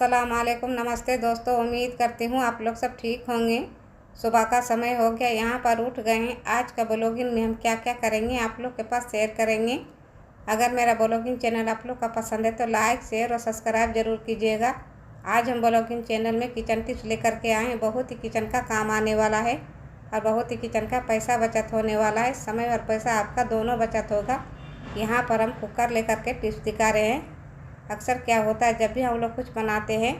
अस्सलाम वालेकुम, नमस्ते दोस्तों। उम्मीद करती हूँ आप लोग सब ठीक होंगे। सुबह का समय हो गया, यहाँ पर उठ गए हैं। आज का ब्लॉगिंग में हम क्या क्या करेंगे आप लोग के पास शेयर करेंगे। अगर मेरा ब्लॉगिंग चैनल आप लोग का पसंद है तो लाइक शेयर और सब्सक्राइब ज़रूर कीजिएगा। आज हम ब्लॉगिंग चैनल में किचन टिप्स लेकर के आए हैं। बहुत ही किचन का काम आने वाला है और बहुत ही किचन का पैसा बचत होने वाला है। समय और पैसा आपका दोनों बचत होगा। यहाँ पर हम कुकर लेकर के टिप्स दिखा रहे हैं। अक्सर क्या होता है, जब भी हम लोग कुछ बनाते हैं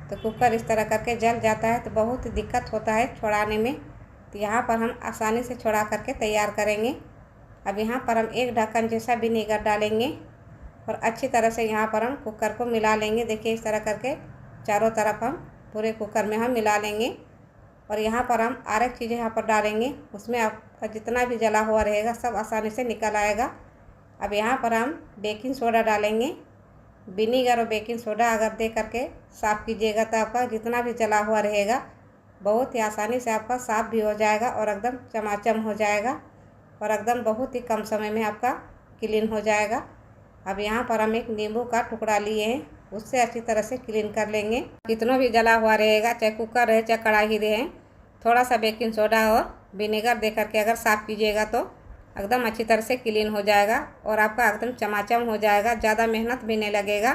तो कुकर इस तरह करके जल जाता है तो बहुत ही दिक्कत होता है छुड़ाने में। तो यहाँ पर हम आसानी से छुड़ा करके तैयार करेंगे। अब यहाँ पर हम एक ढक्कन जैसा विनेगर डालेंगे और अच्छी तरह से यहाँ पर हम कुकर को मिला लेंगे। देखिए इस तरह करके चारों तरफ हम पूरे कुकर में हम मिला लेंगे। और यहाँ पर हम और एक चीज़ यहाँ पर डालेंगे, उसमें आपका जितना भी जला हुआ रहेगा सब आसानी से निकल आएगा। अब यहाँ पर हम बेकिंग सोडा डालेंगे। विनीगर और बेकिंग सोडा अगर दे करके साफ़ कीजिएगा तो आपका जितना भी जला हुआ रहेगा बहुत ही आसानी से आपका साफ़ भी हो जाएगा और एकदम चमाचम हो जाएगा और एकदम बहुत ही कम समय में आपका क्लीन हो जाएगा। अब यहाँ पर हम एक नींबू का टुकड़ा लिए हैं, उससे अच्छी तरह से क्लीन कर लेंगे। कितना भी जला हुआ रहेगा, चाहे कुकर रहे चाहे कढ़ाई रहे, थोड़ा सा बेकिंग सोडा और विनेगर दे करके अगर साफ़ कीजिएगा तो एकदम अच्छी तरह से क्लीन हो जाएगा और आपका एकदम चमाचम हो जाएगा। ज़्यादा मेहनत भी नहीं लगेगा।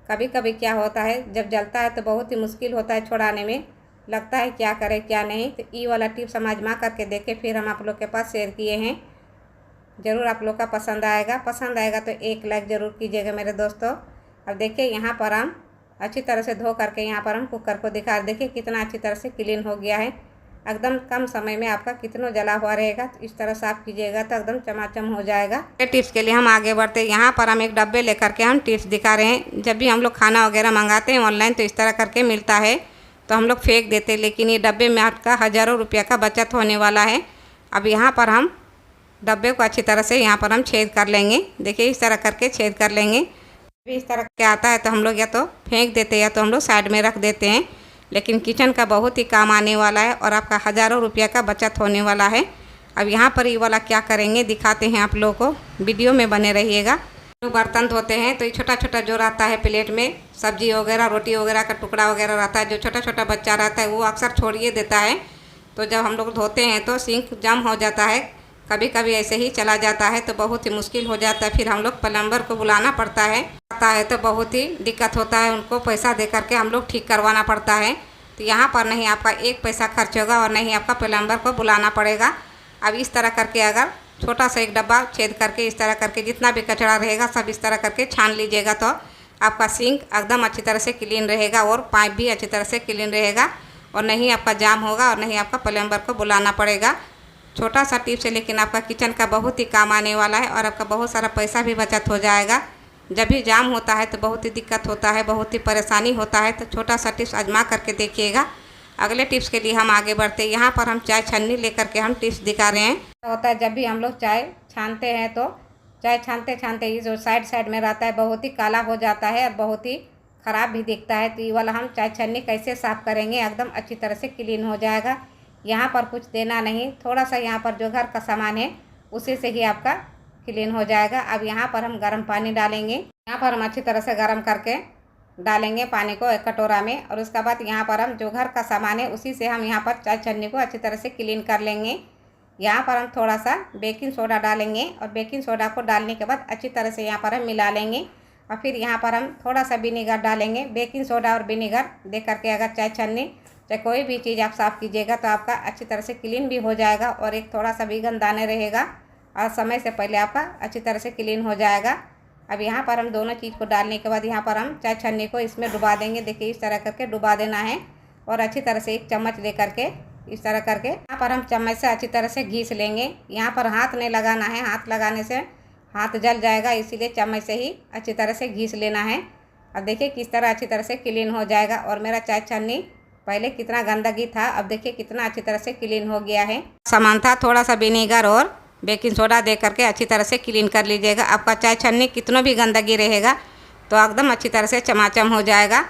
कभी कभी क्या होता है, जब जलता है तो बहुत ही मुश्किल होता है छुड़ाने में, लगता है क्या करें क्या नहीं। तो ये वाला टिप्स हम आजमा करके देखें, फिर हम आप लोग के पास शेयर किए हैं। ज़रूर आप लोग का पसंद आएगा तो एक लाइक ज़रूर कीजिएगा मेरे दोस्तों। अब देखिए यहाँ पर हम अच्छी तरह से धो करके यहाँ पर हम कुकर को दिखा, देखिए कितना अच्छी तरह से क्लीन हो गया है। एकदम कम समय में आपका कितना जला हुआ रहेगा, तो इस तरह साफ़ कीजिएगा तो एकदम चमाचम हो जाएगा। टिप्स के लिए हम आगे बढ़ते हैं। यहाँ पर हम एक डब्बे लेकर के हम टिप्स दिखा रहे हैं। जब भी हम लोग खाना वगैरह मंगाते हैं ऑनलाइन तो इस तरह करके मिलता है तो हम लोग फेंक देते हैं, लेकिन ये डब्बे में आपका हज़ारों रुपये का बचत होने वाला है। अब यहाँ पर हम डब्बे को अच्छी तरह से यहाँ पर हम छेद कर लेंगे। देखिए इस तरह करके छेद कर लेंगे। इस तरह के आता है तो हम लोग या तो फेंक देते हैं या तो हम लोग साइड में रख देते हैं, लेकिन किचन का बहुत ही काम आने वाला है और आपका हज़ारों रुपये का बचत होने वाला है। अब यहाँ पर ये वाला क्या करेंगे दिखाते हैं आप लोगों को, वीडियो में बने रहिएगा। जो बर्तन धोते हैं तो ये छोटा छोटा जो रहता है प्लेट में सब्जी वगैरह रोटी वगैरह का टुकड़ा वगैरह रहता है, जो छोटा छोटा बच्चा रहता है वो अक्सर छोड़िए देता है। तो जब हम लोग धोते हैं तो सिंक जम हो जाता है, कभी कभी ऐसे ही चला जाता है तो बहुत ही मुश्किल हो जाता है। फिर हम लोग प्लम्बर को बुलाना पड़ता है तो बहुत ही दिक्कत होता है, उनको पैसा दे करके हम लोग ठीक करवाना पड़ता है। तो यहाँ पर नहीं आपका एक पैसा खर्च होगा और नहीं आपका प्लम्बर को बुलाना पड़ेगा। अब इस तरह करके अगर छोटा सा एक डब्बा छेद करके इस तरह करके जितना भी कचरा रहेगा सब इस तरह करके छान लीजिएगा तो आपका सिंक एकदम अच्छी तरह से क्लीन रहेगा और पाइप भी अच्छी तरह से क्लीन रहेगा और नहीं आपका जाम होगा और नहीं आपका प्लम्बर को बुलाना पड़ेगा। छोटा सा टिप्स है लेकिन आपका किचन का बहुत ही काम आने वाला है और आपका बहुत सारा पैसा भी बचत हो जाएगा। जब भी जाम होता है तो बहुत ही दिक्कत होता है, बहुत ही परेशानी होता है। तो छोटा सा टिप्स आजमा करके देखिएगा। अगले टिप्स के लिए हम आगे बढ़ते हैं। यहाँ पर हम चाय छन्नी लेकर के हम टिप्स दिखा रहे हैं। होता है जब भी हम लोग चाय छानते हैं तो चाय छानते छानते ये जो साइड में रहता है बहुत ही काला हो जाता है और बहुत ही ख़राब भी दिखता है। तो ये वाला हम चाय छन्नी कैसे साफ़ करेंगे, एकदम अच्छी तरह से क्लीन हो जाएगा। यहाँ पर कुछ देना नहीं, थोड़ा सा यहाँ पर जो घर का सामान है उसी से ही आपका क्लीन हो जाएगा। अब यहाँ पर हम गर्म पानी डालेंगे। यहाँ पर हम अच्छी तरह से गर्म करके डालेंगे पानी को एक कटोरा में और उसके बाद यहाँ पर हम जो घर का सामान है उसी से हम यहाँ पर चाय छन्नी को अच्छी तरह से क्लीन कर लेंगे। यहाँ पर हम थोड़ा सा बेकिंग सोडा डालेंगे और बेकिंग सोडा को डालने के बाद अच्छी तरह से यहाँ पर हम मिला लेंगे और फिर यहाँ पर हम थोड़ा सा विनेगर डालेंगे। बेकिंग सोडा और विनेगर दे करके अगर चाय छन्नी चाहे कोई भी चीज़ आप साफ़ कीजिएगा तो आपका अच्छी तरह से क्लीन भी हो जाएगा और एक थोड़ा सा भी गंदा रहेगा और समय से पहले आपका अच्छी तरह से क्लीन हो जाएगा। अब यहाँ पर हम दोनों चीज़ को डालने के बाद यहाँ पर हम चाय छन्नी को इसमें डुबा देंगे। देखिए इस तरह करके डुबा देना है और अच्छी तरह से एक चम्मच ले करके इस तरह करके यहाँ पर हम चम्मच से अच्छी तरह से घिस लेंगे। यहाँ पर हाथ नहीं लगाना है, हाथ लगाने से हाथ जल जाएगा, इसीलिए चम्मच से ही अच्छी तरह से घिस लेना है। अब देखिए किस तरह अच्छी तरह से क्लीन हो जाएगा और मेरा चाय छन्नी पहले कितना गंदगी था, अब देखिए कितना अच्छी तरह से क्लीन हो गया है। सामान था थोड़ा सा विनेगर और बेकिंग सोडा दे करके अच्छी तरह से क्लीन कर लीजिएगा। आपका चाय छन्नी कितना भी गंदगी रहेगा तो एकदम अच्छी तरह से चमाचम हो जाएगा।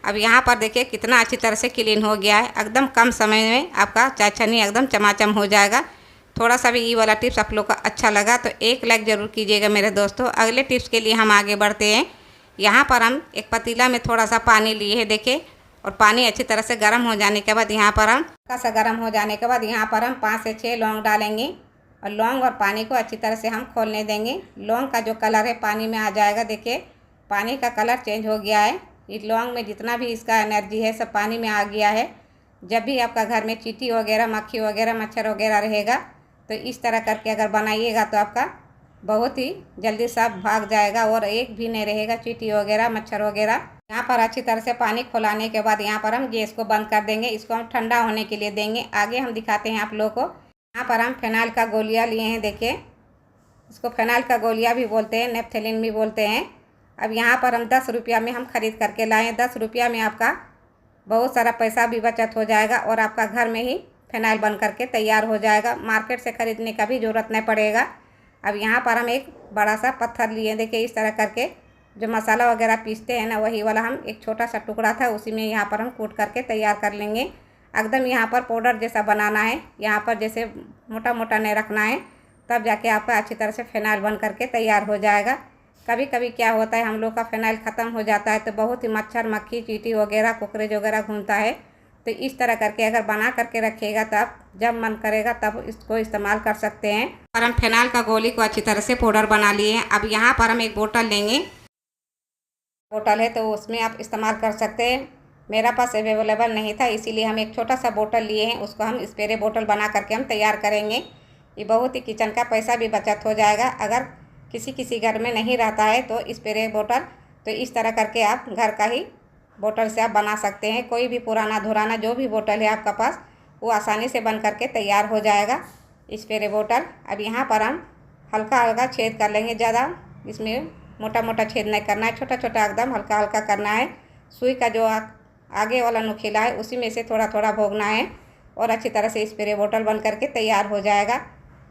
अब यहाँ पर देखिए कितना अच्छी तरह से क्लीन हो गया है। एकदम कम समय में आपका चाय छन्नी एकदम चमाचम हो जाएगा। थोड़ा सा भी ये वाला टिप्स आप लोग का अच्छा लगा तो एक लाइक ज़रूर कीजिएगा मेरे दोस्तों। अगले टिप्स के लिए हम आगे बढ़ते हैं। यहाँ पर हम एक पतीला में थोड़ा सा पानी लिए हैं, देखिए। और पानी अच्छी तरह से गर्म हो जाने के बाद यहाँ पर हम गर्म हो जाने के बाद यहाँ पर हम 5 से 6 लौंग डालेंगे। और लौंग और पानी को अच्छी तरह से हम खोलने देंगे। लौंग का जो कलर है पानी में आ जाएगा, देखिए पानी का कलर चेंज हो गया है। इस लौंग में जितना भी इसका एनर्जी है सब पानी में आ गया है। जब भी आपका घर में चींटी वगैरह, मक्खी वगैरह, मच्छर वगैरह रहेगा तो इस तरह करके अगर बनाइएगा तो आपका बहुत ही जल्दी सब भाग जाएगा और एक भी नहीं रहेगा चींटी वगैरह, मच्छर वगैरह। यहाँ पर अच्छी तरह से पानी खौलाने के बाद यहाँ पर हम गैस को बंद कर देंगे। इसको हम ठंडा होने के लिए देंगे। आगे हम दिखाते हैं आप लोगों को। यहाँ पर हम फिनाइल का गोलियाँ लिए हैं, देखिए। इसको फिनाइल का गोलियाँ भी बोलते हैं, नेपथलीन भी बोलते हैं। अब यहाँ पर हम 10 रुपया में हम ख़रीद करके लाए हैं। 10 रुपया में आपका बहुत सारा पैसा भी बचत हो जाएगा और आपका घर में ही फिनाइल बन करके तैयार हो जाएगा। मार्केट से ख़रीदने का भी ज़रूरत नहीं पड़ेगा। अब यहाँ पर हम एक बड़ा सा पत्थर लिए, देखिए इस तरह करके जो मसाला वगैरह पीसते हैं ना, वही वाला हम एक छोटा सा टुकड़ा था, उसी में यहाँ पर हम कूट करके तैयार कर लेंगे। एकदम यहाँ पर पाउडर जैसा बनाना है, यहाँ पर जैसे मोटा मोटा नहीं रखना है, तब जाके आपका अच्छी तरह से फिनाइल बन करके तैयार हो जाएगा। कभी कभी क्या होता है, हम लोग का फिनाइल ख़त्म हो जाता है तो बहुत ही मच्छर, मक्खी, चींटी वगैरह, कुकरेज वगैरह घूमता है। तो इस तरह करके अगर बना करके रखिएगा तो आप जब मन करेगा तब इसको इस्तेमाल कर सकते हैं। और हम फिनाइल का गोली को अच्छी तरह से पाउडर बना लिए हैं। अब यहाँ पर हम एक बोतल लेंगे। बोतल है तो उसमें आप इस्तेमाल कर सकते हैं। मेरा पास अवेलेबल नहीं था, इसीलिए हम एक छोटा सा बोतल लिए हैं। उसको हम स्प्रे बोतल बना करके हम तैयार करेंगे। ये बहुत ही किचन का पैसा भी बचत हो जाएगा। अगर किसी घर में नहीं रहता है तो स्प्रे बोतल, तो इस तरह करके आप घर का ही बोतल से आप बना सकते हैं। कोई भी पुराना धुराना जो भी बोतल है आपका पास, वो आसानी से बन करके तैयार हो जाएगा स्प्रे बोतल। अब यहाँ पर हम हल्का हल्का छेद कर लेंगे, ज़्यादा इसमें मोटा मोटा छेद नहीं करना है, छोटा छोटा एकदम हल्का हल्का करना है। सुई का जो आगे वाला नुकीला है उसी में से थोड़ा थोड़ा भोगना है और अच्छी तरह से स्प्रे बोतल बन करके तैयार हो जाएगा।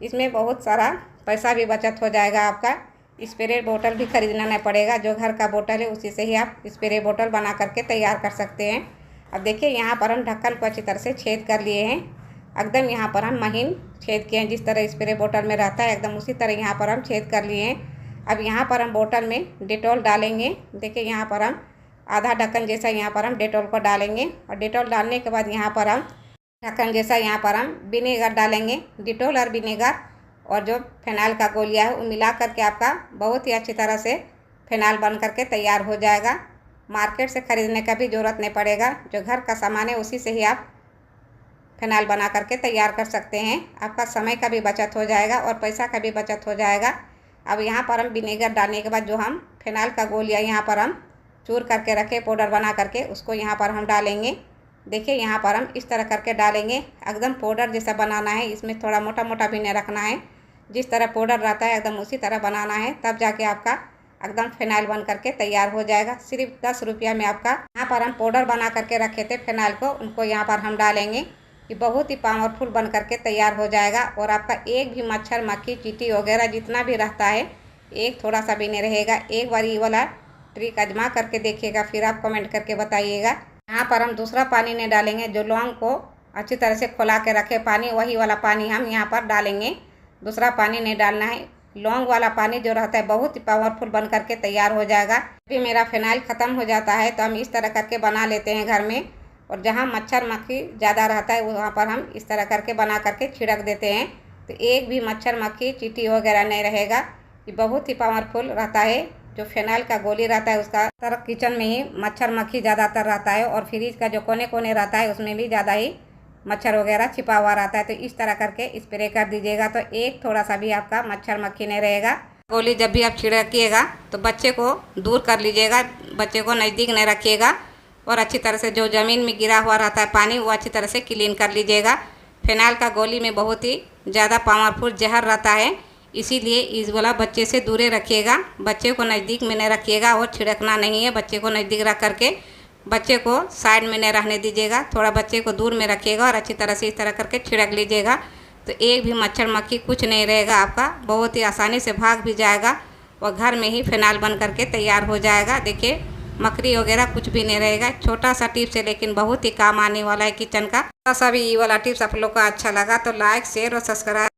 इसमें बहुत सारा पैसा भी बचत हो जाएगा आपका। स्प्रे बोतल भी खरीदना नहीं पड़ेगा, जो घर का बोतल है उसी से ही आप स्प्रे बोतल बना करके तैयार कर सकते हैं। अब देखिए यहाँ पर हम ढक्कन को अच्छी तरह से छेद कर लिए हैं। एकदम यहाँ पर हम महीन छेद किए हैं, जिस तरह स्प्रे बोतल में रहता है एकदम उसी तरह यहाँ पर हम छेद कर लिए हैं। अब यहाँ पर हम बोतल में डेटॉल डालेंगे। देखिए यहाँ पर हम आधा ढक्कन जैसा यहाँ पर हम डेटॉल को डालेंगे और डेटॉल डालने के बाद यहाँ पर हम ढक्कन जैसा यहाँ पर हम विनेगर डालेंगे। डेटॉल और विनेगर और जो फिनाइल का गोलियाँ है वो मिला करके आपका बहुत ही अच्छी तरह से फिनाइल बन करके तैयार हो जाएगा। मार्केट से ख़रीदने का भी ज़रूरत नहीं पड़ेगा। जो घर का सामान है उसी से ही आप फिनाइल बना करके तैयार कर सकते हैं। आपका समय का भी बचत हो जाएगा और पैसा का भी बचत हो जाएगा। अब यहाँ पर हम विनेगर डालने के बाद जो हम फिनाइल का गोलियाँ यहाँ पर हम चूर करके रखे, पाउडर बना करके, उसको यहाँ पर हम डालेंगे। देखिए यहाँ पर हम इस तरह करके डालेंगे। एकदम पाउडर जैसा बनाना है, इसमें थोड़ा मोटा मोटा भी नहीं रखना है। जिस तरह पाउडर रहता है एकदम उसी तरह बनाना है, तब जाके आपका एकदम फिनाइल बन करके तैयार हो जाएगा। सिर्फ 10 रुपया में आपका यहाँ पर हम पाउडर बना करके रखे थे फिनाइल को, उनको यहाँ पर हम डालेंगे। ये बहुत ही पावरफुल बन करके तैयार हो जाएगा और आपका एक भी मच्छर, मक्खी, चींटी वगैरह जितना भी रहता है एक थोड़ा सा भी नहीं रहेगा। एक बार ये वाला ट्रिक आजमा करके देखिएगा, फिर आप कमेंट करके बताइएगा। यहाँ पर हम दूसरा पानी नहीं डालेंगे। जो लौंग को अच्छी तरह से खोला के रखे पानी, वही वाला पानी हम यहाँ पर डालेंगे। दूसरा पानी नहीं डालना है। लौंग वाला पानी जो रहता है बहुत ही पावरफुल बन करके तैयार हो जाएगा। फिर मेरा फिनाइल ख़त्म हो जाता है तो हम इस तरह करके बना लेते हैं घर में। और जहाँ मच्छर, मक्खी ज़्यादा रहता है वहाँ पर हम इस तरह करके बना करके छिड़क देते हैं, तो एक भी मच्छर, मक्खी, चींटी वगैरह नहीं रहेगा। ये बहुत ही पावरफुल रहता है। जो फिनाइल का गोली रहता है उसका तरफ किचन में ही मच्छर, मक्खी ज़्यादातर रहता है और फ्रिज का जो कोने कोने रहता है उसमें भी ज़्यादा ही मच्छर वगैरह छिपा हुआ रहता है। तो इस तरह करके स्प्रे कर दीजिएगा तो एक थोड़ा सा भी आपका मच्छर, मक्खी नहीं रहेगा। गोली जब भी आप छिड़किएगा तो बच्चे को दूर कर लीजिएगा, बच्चे को नज़दीक नहीं रखिएगा और अच्छी तरह से जो ज़मीन में गिरा हुआ रहता है पानी वो अच्छी तरह से क्लीन कर लीजिएगा। फिनाइल का गोली में बहुत ही ज़्यादा पावरफुल जहर रहता है, इसीलिए इस वाला बच्चे से दूरे रखिएगा। बच्चे को नज़दीक में नहीं रखिएगा और छिड़कना नहीं है। बच्चे को नज़दीक रख करके बच्चे को साइड में नहीं रहने दीजिएगा, थोड़ा बच्चे को दूर में रखिएगा और अच्छी तरह से इस तरह करके छिड़क लीजिएगा तो एक भी मच्छर, मक्खी कुछ नहीं रहेगा। आपका बहुत ही आसानी से भाग भी जाएगा और घर में ही फिनाइल बन करके तैयार हो जाएगा। देखिए मकड़ी वगैरह कुछ भी नहीं रहेगा। छोटा सा टिप्स है लेकिन बहुत ही काम आने वाला है किचन का। सा भी ये वाला टिप्स आप लोग को अच्छा लगा तो लाइक, शेयर और सब्सक्राइब